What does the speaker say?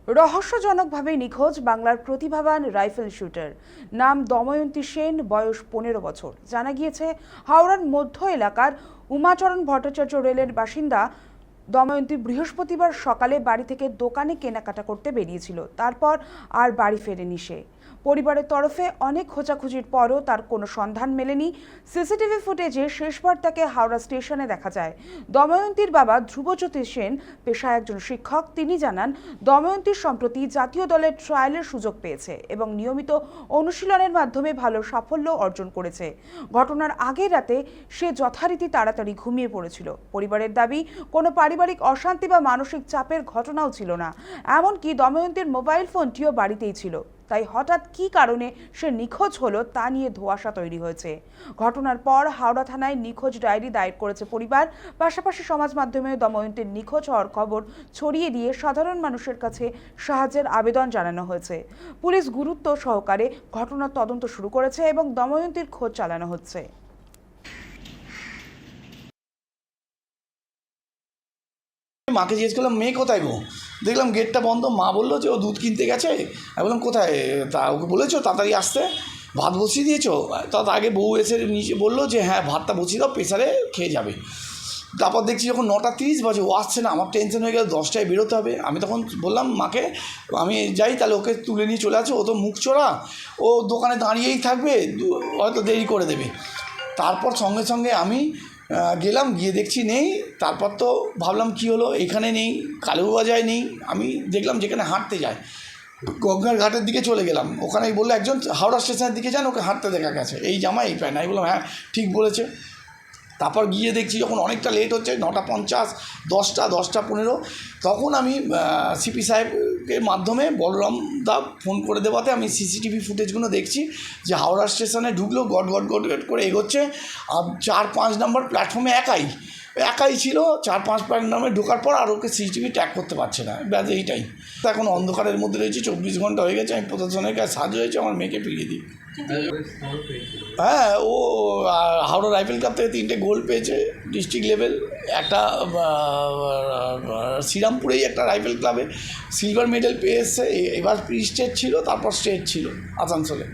রহস্যজনকভাবে নিখোঁজ বাংলার প্রতিভাবান রাইফেল শুটার। নাম দময়ন্তী সেন, বয়স 15 বছর। জানা গিয়েছে হাওড়ার মধ্য এলাকার উমাচরণ ভট্টাচার্য রেলের বাসিন্দা দময়ন্তী বৃহস্পতিবার সকালে বাড়ি থেকে দোকানে কেনাকাটা করতে বেরিয়েছিল। তারপর আর বাড়ি ফেরেনি সে। পরিবারের তরফে অনেক খোঁজাখুঁজির পরও তার কোনো সন্ধান মেলেনি। সিসিটিভি ফুটেজে শেষবার তাকে হাওড়া স্টেশনে দেখা যায়। দময়ন্তীর বাবা ধ্রুবজ্যোতি সেন পেশায় একজন শিক্ষক। তিনি জানান, দময়ন্তী সম্প্রতি জাতীয় দলের ট্রায়ালের সুযোগ পেয়েছে এবং নিয়মিত অনুশীলনের মাধ্যমে ভালো সাফল্য অর্জন করেছে। ঘটনার আগের রাতে সে যথারীতি তাড়াতাড়ি ঘুমিয়ে পড়েছিল। পরিবারের দাবি, কোনো পারিবারিক অশান্তি বা মানসিক চাপের ঘটনাও ছিল না। এমনকি দময়ন্তীর মোবাইল ফোনটিও বাড়িতেই ছিল। তাই হঠাৎ কী কারণে সে নিখোঁজ হলো তা নিয়ে ধোঁয়াশা তৈরি হয়েছে। ঘটনার পর হাওড়া থানায় নিখোঁজ ডায়েরি দায়ের করেছে পরিবার। পাশাপাশি সমাজ মাধ্যমে দময়ন্তীর নিখোঁজ হওয়ার খবর ছড়িয়ে দিয়ে সাধারণ মানুষের কাছে সাহায্যের আবেদন জানানো হয়েছে। পুলিশ গুরুত্ব সহকারে ঘটনার তদন্ত শুরু করেছে এবং দময়ন্তীর খোঁজ চালানো হচ্ছে। মাকে জিজ্ঞেস করলাম, মেয়ে কোথায় গো? দেখলাম গেটটা বন্ধ। মা বললো যে ও দুধ কিনতে গেছে। আমি বললাম, কোথায়? তা ওকে বলেছো তাড়াতাড়ি আসতে? ভাত বসিয়ে দিয়েছো? তার আগে বউ এসে নিচে বললো যে হ্যাঁ, ভাতটা বসিয়ে দাও, প্রেসারে খেয়ে যাবে। তারপর দেখছি যখন 9:30 বাজে ও আসছে না, আমার টেনশন হয়ে গেল। 10টায় বেরোতে হবে। আমি তখন বললাম মাকে, আমি যাই, তাহলে ওকে তুলে নিয়ে চলে আসো। ও তো মুখ চোরা, ও দোকানে দাঁড়িয়েই থাকবে, হয়তো দেরি করে দেবে। তারপর সঙ্গে সঙ্গে আমি গেলাম, গিয়ে দেখছি নেই। তারপর তো ভাবলাম কি হলো, এখানে নেই, কালুবাজায় নেই। আমি দেখলাম যেখানে হাঁটতে যায়, গঙ্গার ঘাটের দিকে চলে গেলাম। ওখানে বললো একজন হাওড়া স্টেশনের দিকে যান, ওকে হাঁটতে দেখা গেছে, এই জামা এই প্যান্ট। আমি বললাম হ্যাঁ, ঠিক বলেছে। তারপর গিয়ে দেখছি যখন অনেকটা লেট হচ্ছে, 9:50, 10:15, তখন আমি সিপি সাহেবের মাধ্যমে বলরাম দা ফোন করে দেওয়াতে আমি সিসিটিভি ফুটেজগুলো দেখছি যে হাওড়া স্টেশনে ঢুকলো, গট গট গট গট করে এগোচ্ছে। আর 4-5 নম্বর প্ল্যাটফর্মে একাই ছিল। 4-5 নম্বরে ঢোকার পর আর ওকে সিসিটিভি ট্র্যাক করতে পারছে না। ব্যাস এইটাই। এখন অন্ধকারের মধ্যে রয়েছে, 24 ঘন্টা হয়ে গেছে। আমি প্রশাসনের কাছে সাহায্য হয়েছে আমার মেয়েকে ফিরিয়ে দিই। হ্যাঁ, ও হাওড়া রাইফেল কাপ থেকে 3টে গোল্ড পেয়েছে ডিস্ট্রিক্ট লেভেল। একটা শ্রীরামপুরেই একটা রাইফেল ক্লাবে সিলভার মেডেল পেয়ে এসছে। এবার প্রি স্টেট ছিল, তারপর স্টেট ছিল আসানসোলে।